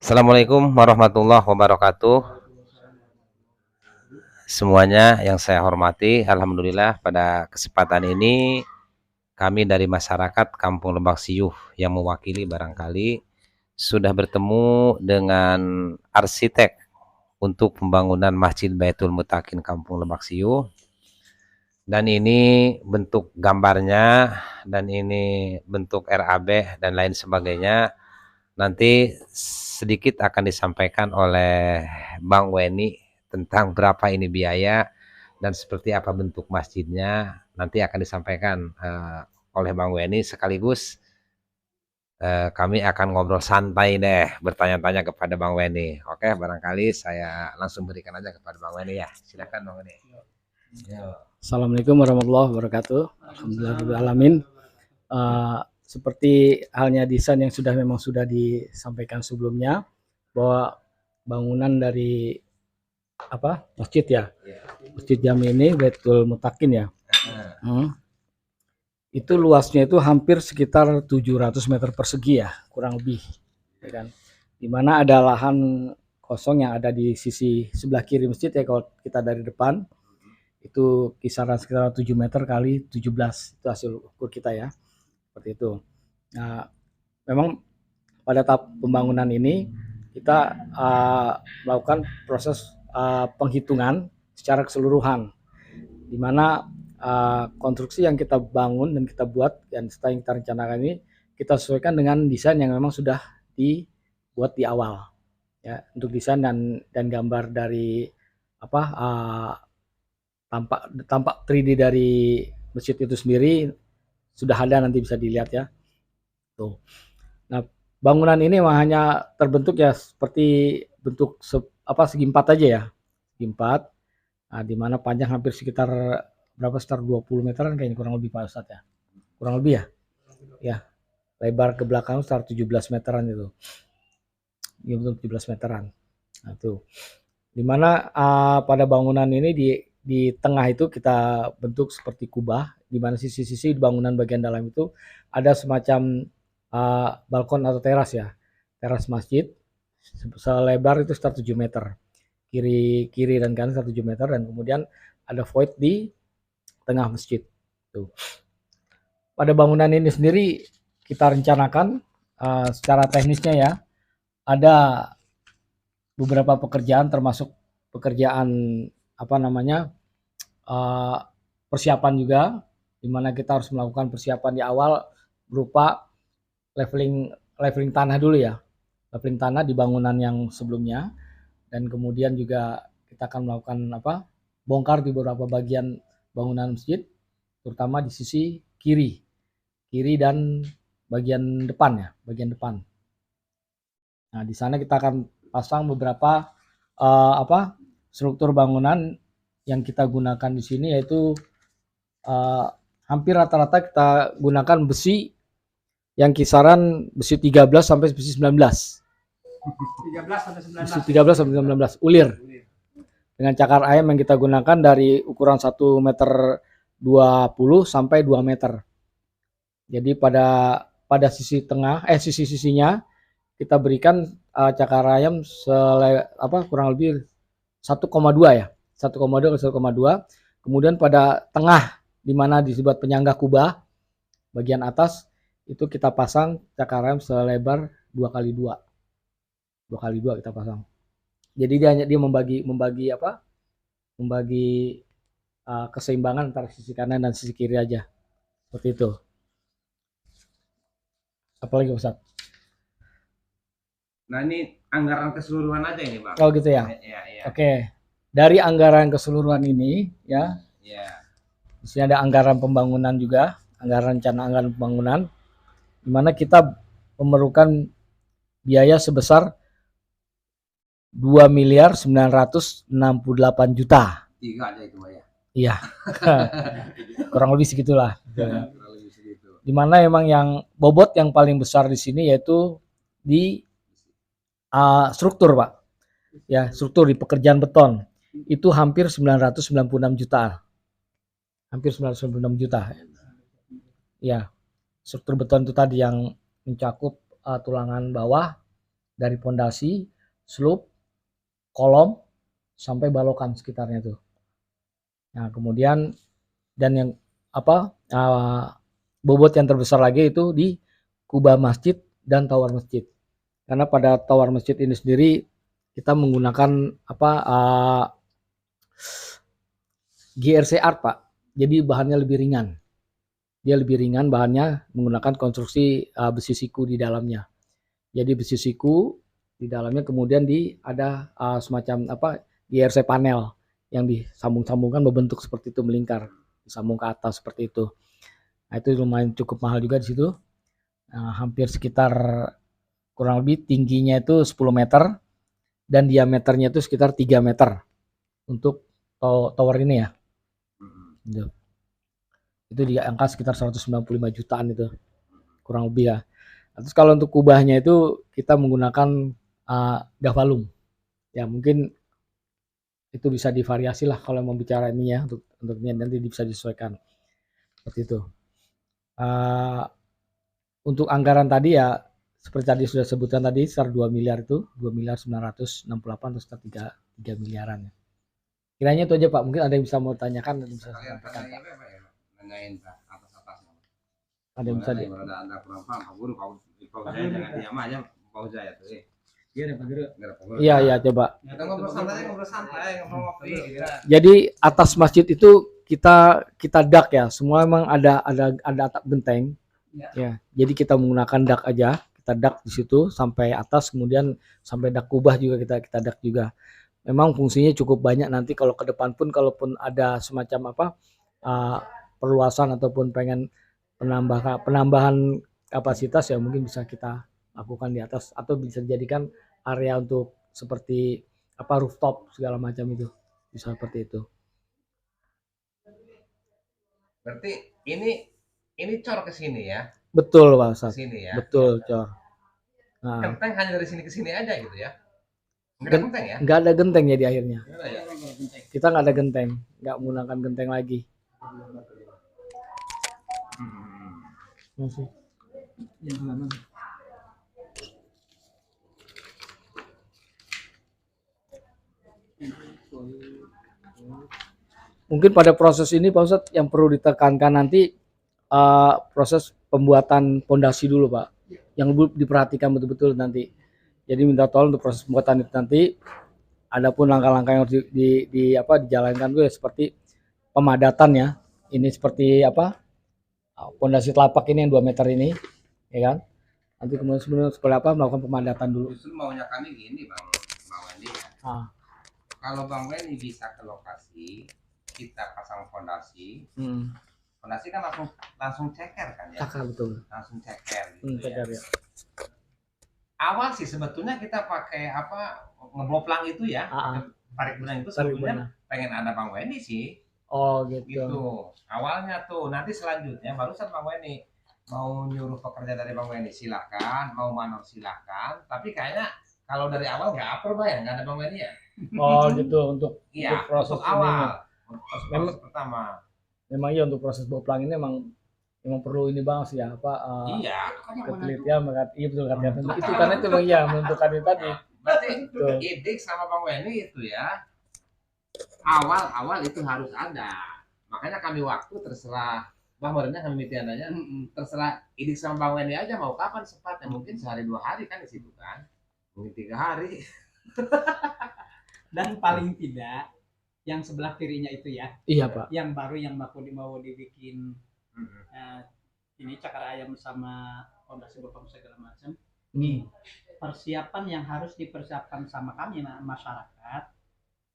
Assalamualaikum warahmatullahi wabarakatuh. Semuanya yang saya hormati, alhamdulillah pada kesempatan ini kami dari masyarakat Kampung Lebak Siyuh yang mewakili barangkali sudah bertemu dengan arsitek untuk pembangunan Masjid Baitul Mutakin Kampung Lebak Siyuh. Dan ini bentuk gambarnya, dan ini bentuk RAB dan lain sebagainya. Nanti sedikit akan disampaikan oleh Bang Weni tentang berapa ini biaya dan seperti apa bentuk masjidnya. Nanti akan disampaikan oleh Bang Weni, sekaligus kami akan ngobrol santai deh, bertanya-tanya kepada Bang Weni. Oke, barangkali saya langsung berikan aja kepada Bang Weni ya. Silakan Bang Weni. Assalamualaikum warahmatullahi wabarakatuh. Alhamdulillahirrahmanirrahim. Seperti halnya desain yang memang sudah disampaikan sebelumnya, bahwa bangunan dari masjid ya, Masjid Jami ini Baitul Mutakin ya, itu luasnya itu hampir sekitar 700 meter persegi ya, kurang lebih, ya kan. Dimana ada lahan kosong yang ada di sisi sebelah kiri masjid ya, kalau kita dari depan itu kisaran sekitar 7 meter kali 17, itu hasil ukur kita ya, seperti itu. Nah, memang pada tahap pembangunan ini kita melakukan proses penghitungan secara keseluruhan, di mana konstruksi yang kita bangun dan kita buat dan setelah yang kita rencanakan ini kita sesuaikan dengan desain yang memang sudah dibuat di awal ya. Untuk desain dan gambar dari tampak 3D dari masjid itu sendiri sudah ada, nanti bisa dilihat ya. Tuh. Nah, bangunan ini memang hanya terbentuk ya seperti bentuk segi empat aja ya. Segi empat. Nah, di mana panjang hampir sekitar sekitar 20 meteran kayaknya, kurang lebih Pak Ustadz ya. Kurang lebih ya. Ya. Lebar ke belakang sekitar 17 meteran itu. Ya, betul 17 meteran. Nah, tuh. Dimana pada bangunan ini di tengah itu kita bentuk seperti kubah, di mana sisi-sisi bangunan bagian dalam itu ada semacam balkon atau teras ya, teras masjid selebar itu sekitar 7 meter, kiri dan kanan sekitar 7 meter, dan kemudian ada void di tengah masjid. Tuh. Pada bangunan ini sendiri kita rencanakan secara teknisnya ya, ada beberapa pekerjaan, termasuk pekerjaan persiapan juga, di mana kita harus melakukan persiapan di awal berupa leveling tanah dulu ya, leveling tanah di bangunan yang sebelumnya, dan kemudian juga kita akan melakukan bongkar di beberapa bagian bangunan masjid, terutama di sisi kiri dan bagian depan ya, bagian depan. Nah, di sana kita akan pasang beberapa struktur bangunan yang kita gunakan di sini, yaitu hampir rata-rata kita gunakan besi yang kisaran besi 13 sampai besi 19. 13 sampai 19 ulir. Dengan cakar ayam yang kita gunakan dari ukuran 1 meter 20 sampai 2 meter. Jadi pada sisi tengah sisi-sisinya kita berikan cakar ayam kurang lebih 1,2 ya. 1,2 ke 1,2. Kemudian pada tengah, di mana dibuat penyangga kubah bagian atas, itu kita pasang cakar ayam selebar 2x2. 2x2 kita pasang. Jadi dia membagi keseimbangan antara sisi kanan dan sisi kiri aja. Seperti itu. Apalagi Ustaz? Nah, ini anggaran keseluruhan aja ini, Bang. Oh gitu ya. Ya. Oke. Dari anggaran keseluruhan ini ya. Ya. Di sini ada anggaran pembangunan juga, anggaran pembangunan, di mana kita memerlukan biaya sebesar 2.968.000.000. Tiga aja itu, ya. Iya. Kurang lebih segitulah. Di mana emang yang bobot yang paling besar di sini yaitu di struktur, Pak. Ya, struktur di pekerjaan beton. Itu hampir 996 juta. Hampir 996 juta. Ya. Struktur beton itu tadi yang mencakup tulangan bawah, dari pondasi, slope, kolom sampai balokan sekitarnya tuh. Nah, kemudian dan yang bobot yang terbesar lagi itu di kubah masjid dan tower masjid. Karena pada tower masjid ini sendiri kita menggunakan GRC art, Pak. Jadi bahannya lebih ringan. Dia lebih ringan bahannya, menggunakan konstruksi besi siku di dalamnya. Jadi besi siku di dalamnya, kemudian ada semacam GRC panel yang disambung-sambungkan membentuk seperti itu, melingkar, disambung ke atas seperti itu. Nah, itu lumayan cukup mahal juga di situ. Hampir sekitar kurang lebih tingginya itu 10 meter dan diameternya itu sekitar 3 meter untuk tower ini ya. Itu di angka sekitar 195 jutaan itu kurang lebih ya. Terus kalau untuk kubahnya itu kita menggunakan gavalum. Ya mungkin itu bisa divariasi lah kalau mau bicara ini ya, untuk nanti bisa disesuaikan seperti itu. Untuk anggaran tadi ya seperti tadi sudah sebutkan tadi, sekitar 2 miliar itu 2.968 atau sekitar 3 miliaran. Kiranya itu aja Pak, mungkin ada yang bisa mau tanyakan dan bisa sampaikan Pak. Nanyain atas-atas. Ada yang bisa di Anda kurang paham, Pak Guru, Pak Ujaya jangan diam aja, Pak Ujaya tuh. Iya, Pak Guru. Iya, coba. Kita ngobrol santai, ngobrol ngopi. Jadi atas masjid itu kita dak ya, semua memang ada atap genteng. Ya, jadi kita menggunakan dak aja, kita dak di situ sampai atas, kemudian sampai dak kubah juga kita dak juga. Memang fungsinya cukup banyak, nanti kalau ke depan pun kalaupun ada semacam perluasan ataupun pengen penambahan kapasitas ya mungkin bisa kita lakukan di atas, atau bisa dijadikan area untuk seperti rooftop segala macam, itu bisa seperti itu. Berarti ini cor ke sini ya? Betul Pak Ustadz. Sini ya. Betul cor. Nah, genteng hanya dari sini ke sini aja gitu ya? Nggak ada genteng ya? Nggak ada genteng ya di akhirnya. Ya? Kita nggak ada genteng, nggak menggunakan genteng lagi. Masih. Yang halaman. Mungkin pada proses ini Pak Ustadz yang perlu ditekankan nanti proses pembuatan pondasi dulu Pak, yang diperhatikan betul-betul nanti. Jadi minta tolong untuk proses pembuatan itu nanti. Adapun langkah-langkah yang harus dijalankan itu ya seperti pemadatan ya. Ini seperti pondasi telapak ini yang 2 meter ini, ya kan? Nanti kemudian seperti melakukan pemadatan dulu. Justru maunya kami gini Bang Wendy ya. Kalau Bang Wendy bisa ke lokasi, kita pasang fondasi. Fondasi kan langsung ceker kan ya? Ceker, betul. Langsung ceker gitu ceker, ya. Awal sih sebetulnya kita pakai ngebloplang itu ya. Tarik benang itu sebetulnya pengen ada Bang Wendy sih. Oh gitu. Gitu. Awalnya tuh, nanti selanjutnya barusan Bang Wendy mau nyuruh pekerja dari Bang Wendy silahkan, mau manor silahkan. Tapi kayaknya kalau dari awal nggak apa ya, nggak ada Bang Wendy ya. Oh gitu, untuk proses awal. Proses pertama. Memang iya, untuk proses bloplang ini memang perlu ini banget sih ya, ketelitian, iya betul kan, itu karena itu memang ya menentukan itu tadi. Berarti Idik sama Bang Wendy itu ya awal itu harus ada. Makanya kami waktu terserah Bang Warna, kami mitiananya terserah Idik sama Bang Wendy aja mau kapan sempatnya, mungkin sehari 2 hari kan di situ kan, mungkin 3 hari. Dan paling tidak yang sebelah kirinya itu ya, iya Pak, yang baru yang mau dibikin ini cakar ayam sama fondasi bopang segala macam. Persiapan yang harus dipersiapkan sama kami masyarakat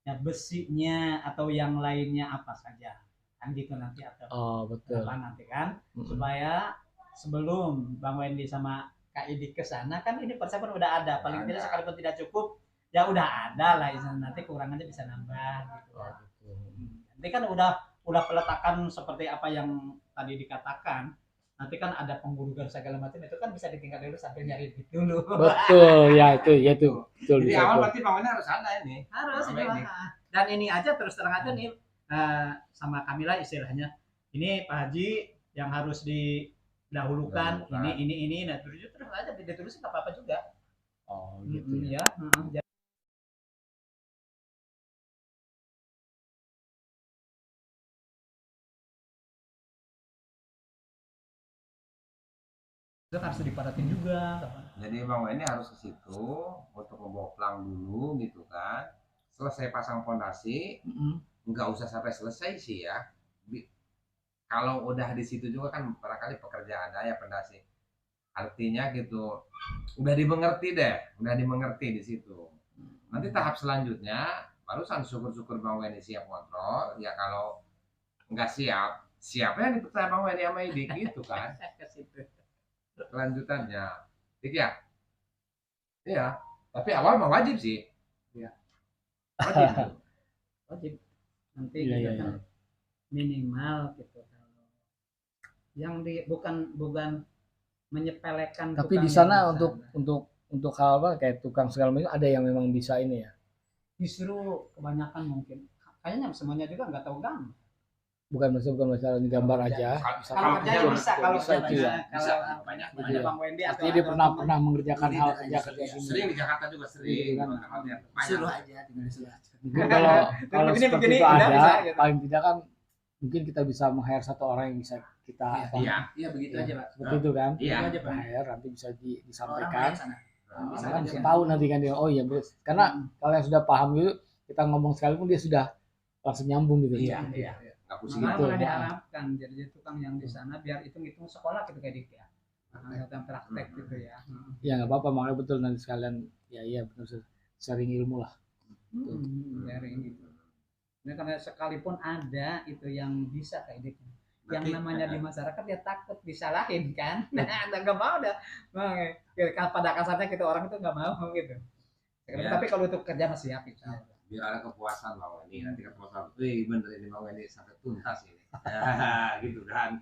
ya, besinya atau yang lainnya apa saja kan gitu nanti, atau betul nanti kan supaya sebelum Bang Wendy sama Kak Idik ke sana kan ini persiapan udah ada, paling tidak sekalipun tidak cukup ya udah ada lah, nanti kurangannya bisa nambah gitu. Nanti kan udah peletakan seperti apa yang tadi dikatakan, nanti kan ada penggurugan segala macam, itu kan bisa ditinggal dulu sambil nyari duit dulu. Betul ya, itu betul. Jadi awal berarti Bang Wendy harus ada ini. Harus ini. Dan ini aja terus terang aja nih sama Kamila istilahnya, ini Pak Haji yang harus didahulukan ini, nah terus aja ditulis nggak apa-apa juga. Oh gitu ya. Ya, jadi itu harus dipadatin juga. Jadi Bang Weni harus ke situ untuk membawa pelang dulu gitu kan. Selesai pasang fondasi, nggak usah sampai selesai sih ya. Kalau udah di situ juga kan barangkali pekerjaan ya fondasi. Artinya gitu, udah dimengerti deh, udah dimengerti di situ. Nanti tahap selanjutnya, barusan syukur-syukur Bang Weni siap kontrol. Ya kalau nggak siap, siapa yang dipercaya Bang Weni sama Idik gitu kan. Ke situ. Kelanjutannya, Dik ya. Iya, tapi awal mah wajib sih. Iya. Wajib tuh. Wajib. Nanti Iya, gitu iya, kan iya. minimal gitu. Yang bukan menyepelekan Tapi tukang di yang sana di untuk hal apa kayak tukang segala macam ada yang memang bisa ini ya. justru kebanyakan mungkin kayaknya semuanya juga nggak tahu gambar. Bukan masalah gambar aja. Kalau kerjanya bisa, kalau bisa itu ya. Bisa, kalau banyak. Gitu ya. Bang Wendy atau Artinya dia atau pernah mengerjakan Iya, hal iya, kerja iya. gini. Sering di Jakarta juga sering. Gitu kan. Banyak. Suruh aja tinggal disuruh aja. Mungkin kalau begini, seperti begini, itu udah ada, bisa, gitu. paling tidak kan mungkin kita bisa meng-hire satu orang yang bisa kita Iya. Iya begitu Ya, aja Pak. seperti itu kan. Iya. Itu aja Pak. Hire nanti bisa Orang disampaikan. main sana. Bisa bisa kan aja. bisa tahu nanti kan dia oh iya beres. Karena kalau yang sudah paham gitu kita ngomong sekalipun dia sudah langsung nyambung gitu. Iya. Iya. Nggak pusing. Makanya Gitu. malah diharapkan jadi tukang yang di sana biar hitung-hitung sekolah gitu kayak Dik ya. Yang praktek gitu ya. Ya nggak apa-apa makanya betul nanti sekalian ya iya betul sharing ilmu lah. Sharing gitu. Nah, karena sekalipun ada itu yang bisa kayak Dik. Yang Berarti, namanya di masyarakat dia takut disalahin kan. Nah, nggak mau dah. Pada kasarnya gitu orang itu nggak mau gitu. Ya. Tapi kalau untuk kerja masih siap itu. Biar ada kepuasan Bang Weni. Nanti kepuasan, wih bener ini Bang Weni sampai tuntas ini. Gitu kan.